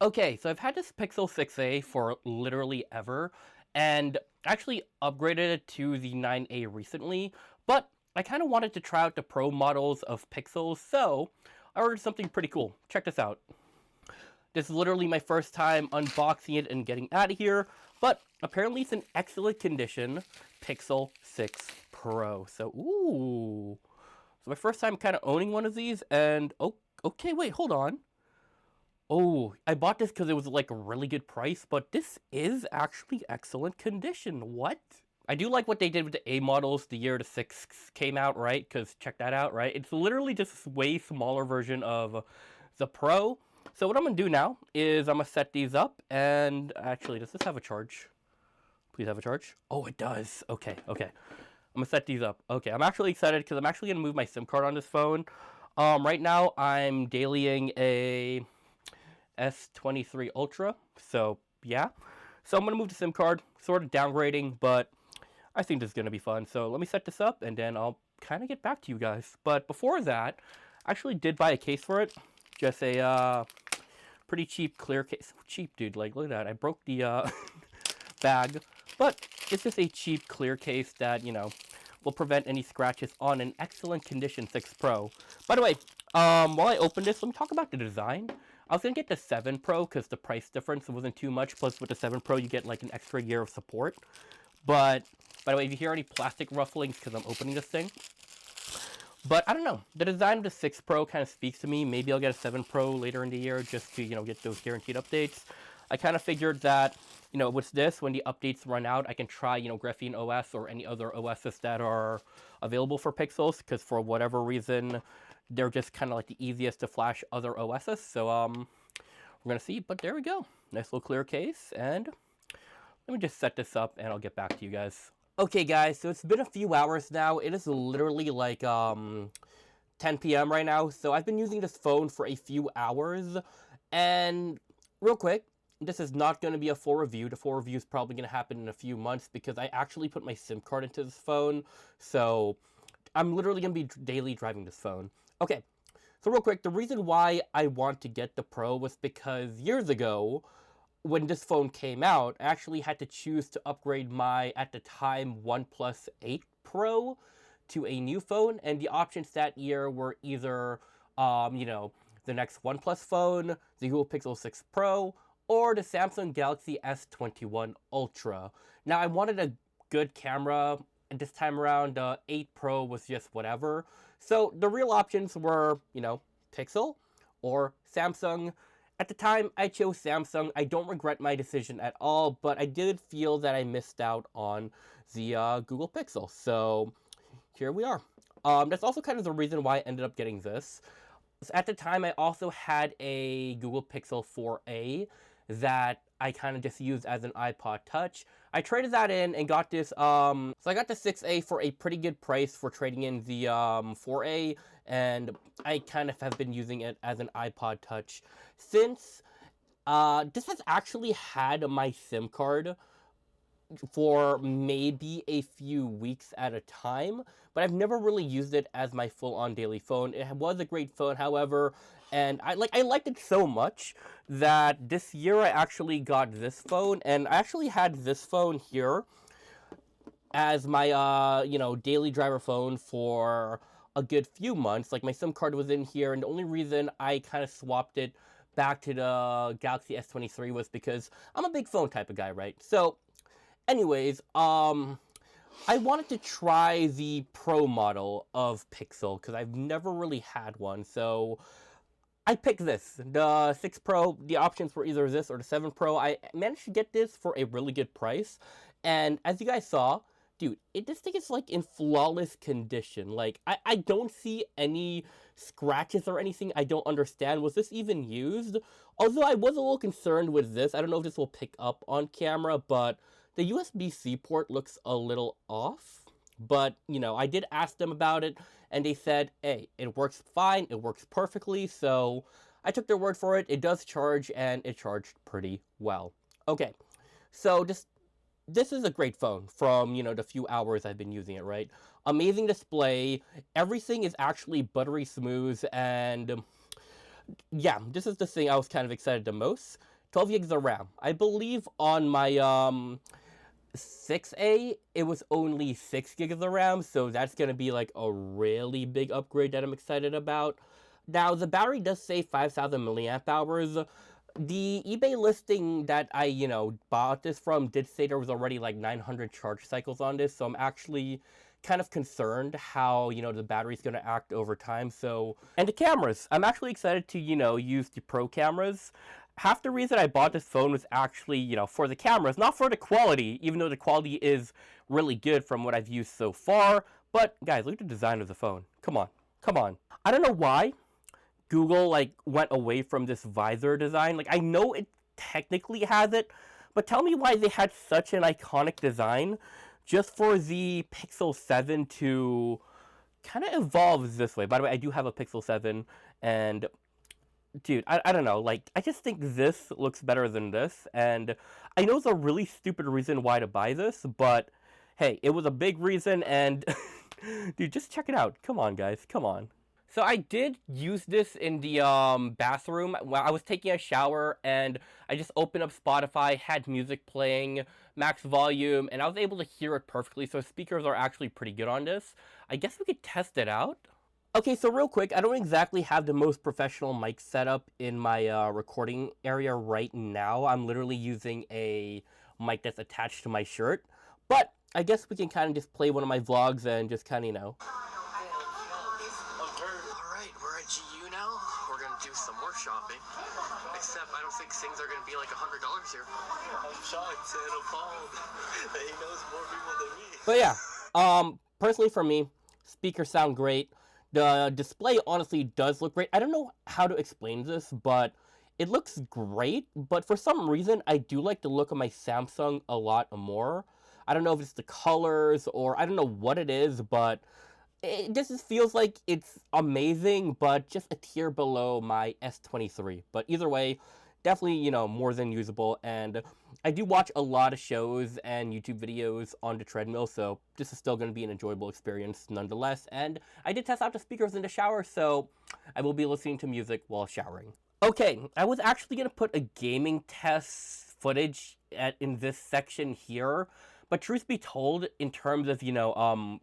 Okay, so I've had this Pixel 6a for literally ever, and actually upgraded it to the 9a recently, but I kind of wanted to try out the Pro models of Pixels, so I ordered something pretty cool. Check this out. This is literally my first time unboxing it and getting out of here, but apparently it's in excellent condition. Pixel 6 Pro. So, ooh. So my first time kind of owning one of these, and oh, okay, wait, hold on. Oh, I bought this because it was like a really good price, but this is actually excellent condition. What? I do like what they did with the A models the year the 6 came out, right? Because check that out, right? It's literally just a way smaller version of the Pro. So what I'm going to do now is I'm going to set these up, and actually, does this have a charge? Please have a charge. Oh, it does. Okay, okay. I'm going to set these up. Okay, I'm actually excited because I'm actually going to move my SIM card on this phone. Right now, I'm dailying a S23 Ultra. So, yeah. So, I'm going to move the SIM card, sort of downgrading, but I think this is going to be fun. So, let me set this up and then I'll kind of get back to you guys. But before that, I actually did buy a case for it. Just a pretty cheap clear case. Cheap, dude. Like, look at that. I broke the bag. But it's just a cheap clear case that, will prevent any scratches on an excellent condition 6 Pro. By the way, while I open this, let me talk about the design. I was going to get the 7 Pro because the price difference wasn't too much. Plus, with the 7 Pro, you get like an extra year of support. But, by the way, if you hear any plastic ruffelings, because I'm opening this thing. But, I don't know. The design of the 6 Pro kind of speaks to me. Maybe I'll get a 7 Pro later in the year just to, get those guaranteed updates. I kind of figured that, with this, when the updates run out, I can try, Graphene OS or any other OSs that are available for Pixels, because for whatever reason, they're just kind of like the easiest to flash other OSs. So, we're going to see, but there we go. Nice little clear case, and let me just set this up, and I'll get back to you guys. Okay, guys, so it's been a few hours now. It is literally like, 10 p.m. right now, so I've been using this phone for a few hours, and real quick, this is not going to be a full review. The full review is probably going to happen in a few months because I actually put my SIM card into this phone, so I'm literally going to be daily driving this phone. Okay, so real quick, the reason why I want to get the Pro was because years ago, when this phone came out, I actually had to choose to upgrade my, at the time, OnePlus 8 Pro to a new phone, and the options that year were either, the next OnePlus phone, the Google Pixel 6 Pro, or the Samsung Galaxy S21 Ultra. Now, I wanted a good camera, and this time around, the 8 Pro was just whatever. So, the real options were, Pixel or Samsung. At the time, I chose Samsung. I don't regret my decision at all, but I did feel that I missed out on the Google Pixel. So, here we are. That's also kind of the reason why I ended up getting this. So at the time, I also had a Google Pixel 4a that I kind of just used as an iPod Touch. I traded that in and got this, so I got the 6a for a pretty good price for trading in the 4a, and I kind of have been using it as an iPod Touch since. This has actually had my SIM card for maybe a few weeks at a time, but I've never really used it as my full-on daily phone. It was a great phone, however, and I liked it so much that this year I actually got this phone, and I actually had this phone here as my daily driver phone for a good few months. Like, my SIM card was in here, and the only reason I kind of swapped it back to the Galaxy S23 was because I'm a big phone type of guy, right? So anyways, I wanted to try the Pro model of Pixel because I've never really had one. So I picked this, the 6 Pro. The options were either this or the 7 Pro. I managed to get this for a really good price. And as you guys saw, dude, this thing is like in flawless condition. Like, I don't see any scratches or anything. I don't understand. Was this even used? Although I was a little concerned with this. I don't know if this will pick up on camera, but the USB-C port looks a little off. But, I did ask them about it, and they said, hey, it works fine, it works perfectly, so I took their word for it. It does charge, and it charged pretty well. Okay, so this is a great phone from, the few hours I've been using it, right? Amazing display. Everything is actually buttery smooth, and Yeah, this is the thing I was kind of excited the most. 12 gigs of RAM. I believe on my 6A, it was only 6 gigs of RAM, so that's going to be like a really big upgrade that I'm excited about. Now, the battery does say 5,000 milliamp hours. The eBay listing that I, bought this from did say there was already like 900 charge cycles on this, so I'm actually kind of concerned how, the battery's going to act over time. So, and the cameras. I'm actually excited to, use the pro cameras. Half the reason I bought this phone was actually, for the cameras, not for the quality, even though the quality is really good from what I've used so far. But guys, look at the design of the phone. Come on. Come on. I don't know why Google like went away from this visor design. Like I know it technically has it, but tell me why they had such an iconic design just for the Pixel 7 to kind of evolve this way. By the way, I do have a Pixel 7, and dude, I don't know. Like, I just think this looks better than this, and I know it's a really stupid reason why to buy this, but hey, it was a big reason, and dude, just check it out. Come on, guys, come on. So I did use this in the bathroom while I was taking a shower, and I just opened up Spotify, had music playing, max volume, and I was able to hear it perfectly. So speakers are actually pretty good on this. I guess we could test it out. Okay, so real quick, I don't exactly have the most professional mic setup in my recording area right now. I'm literally using a mic that's attached to my shirt, but I guess we can kind of just play one of my vlogs and just kind of, Alright, we're at GU now. We're gonna do some more shopping. Except I don't think things are gonna be like $100 here. I'm shocked and appalled that he knows more people than me. But yeah, personally for me, speakers sound great. The display honestly does look great. I don't know how to explain this, but it looks great. But for some reason, I do like the look of my Samsung a lot more. I don't know if it's the colors or I don't know what it is, but this just feels like it's amazing, but just a tier below my S23. But either way, definitely, more than usable. And I do watch a lot of shows and YouTube videos on the treadmill, so this is still going to be an enjoyable experience nonetheless. And I did test out the speakers in the shower, so I will be listening to music while showering. Okay, I was actually going to put a gaming test footage in this section here, but truth be told, in terms of,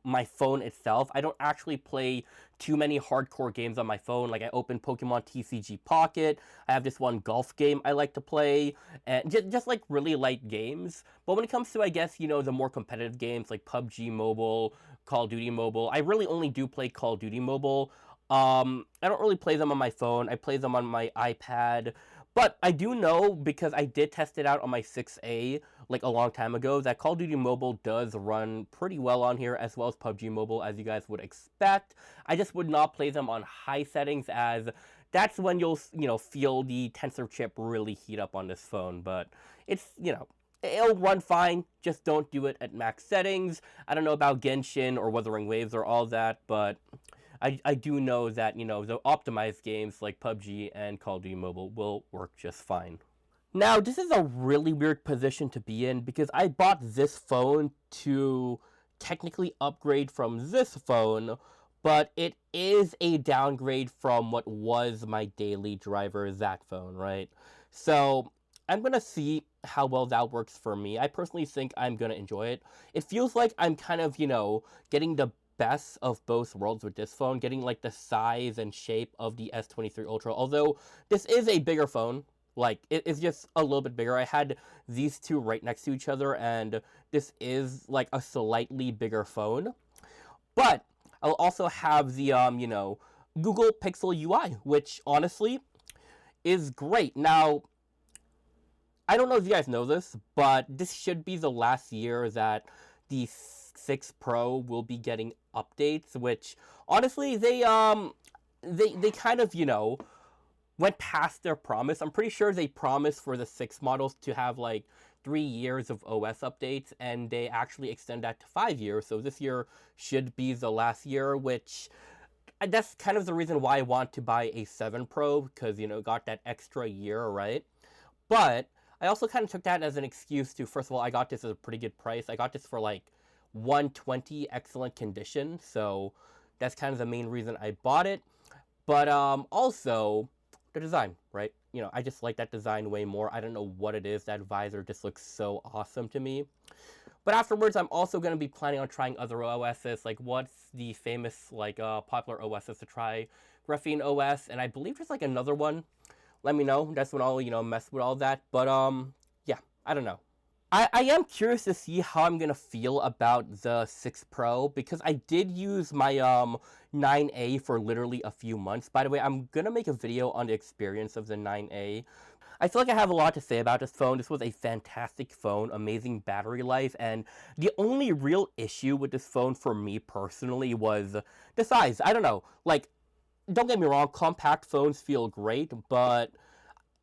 my phone itself, I don't actually play too many hardcore games on my phone. Like, I opened Pokemon TCG Pocket, I have this one golf game I like to play, and just like really light games. But when it comes to, I guess, the more competitive games like PUBG Mobile, Call of Duty Mobile, I really only do play Call of Duty Mobile. I don't really play them on my phone, I play them on my iPad. But I do know, because I did test it out on my 6A like a long time ago, that Call of Duty Mobile does run pretty well on here, as well as PUBG Mobile, as you guys would expect. I just would not play them on high settings, as that's when you'll, feel the tensor chip really heat up on this phone. But it's, it'll run fine, just don't do it at max settings. I don't know about Genshin or Wuthering Waves or all that, but I do know that, the optimized games like PUBG and Call of Duty Mobile will work just fine. Now, this is a really weird position to be in because I bought this phone to technically upgrade from this phone, but it is a downgrade from what was my daily driver, that phone, right? So I'm going to see how well that works for me. I personally think I'm going to enjoy it. It feels like I'm kind of, getting the best of both worlds with this phone, getting like the size and shape of the S23 Ultra. Although this is a bigger phone, like it's just a little bit bigger. I had these two right next to each other, and this is like a slightly bigger phone. But I'll also have the Google Pixel UI, which honestly is great. Now, I don't know if you guys know this, but this should be the last year that the 6 Pro will be getting updates, which honestly they kind of, went past their promise. I'm pretty sure they promised for the 6 models to have like 3 years of OS updates, and they actually extend that to 5 years. So this year should be the last year, which that's kind of the reason why I want to buy a 7 Pro, because, got that extra year, right? But I also kind of took that as an excuse to, first of all, I got this at a pretty good price. I got this for like 120 excellent condition, so that's kind of the main reason I bought it. But also, the design, right? You know, I just like that design way more. I don't know what it is. That visor just looks so awesome to me. But afterwards, I'm also going to be planning on trying other OSs. Like, what's the famous, like, popular OSs to try? Graphene OS, and I believe there's, like, another one. Let me know. That's when I'll, you know, mess with all that. But, yeah, I don't know. I am curious to see how I'm gonna feel about the 6 Pro because I did use my 9A for literally a few months. By the way, I'm gonna make a video on the experience of the 9A. I feel like I have a lot to say about this phone. This was a fantastic phone, amazing battery life, and the only real issue with this phone for me personally was the size. I don't know. Like, don't get me wrong, compact phones feel great, but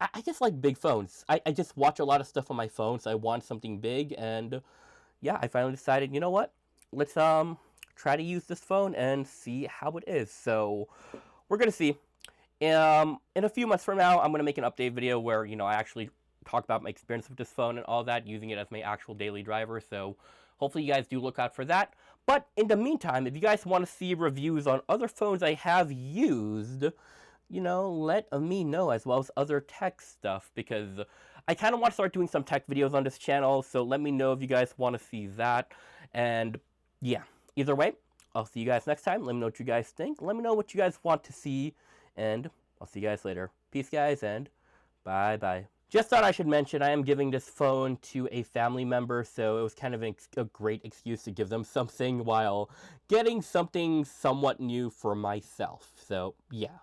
I just like big phones. I just watch a lot of stuff on my phone, so I want something big, and yeah, I finally decided, you know what? Let's try to use this phone and see how it is. So we're gonna see. In a few months from now, I'm gonna make an update video where, you know, I actually talk about my experience with this phone and all that, using it as my actual daily driver. So hopefully you guys do look out for that. But in the meantime, if you guys want to see reviews on other phones I have used, you know, let me know, as well as other tech stuff, because I kind of want to start doing some tech videos on this channel, so let me know if you guys want to see that. And yeah, either way, I'll see you guys next time. Let me know what you guys think. Let me know what you guys want to see, and I'll see you guys later. Peace, guys, and bye-bye. Just thought I should mention, I am giving this phone to a family member, so it was kind of a great excuse to give them something while getting something somewhat new for myself. So, yeah.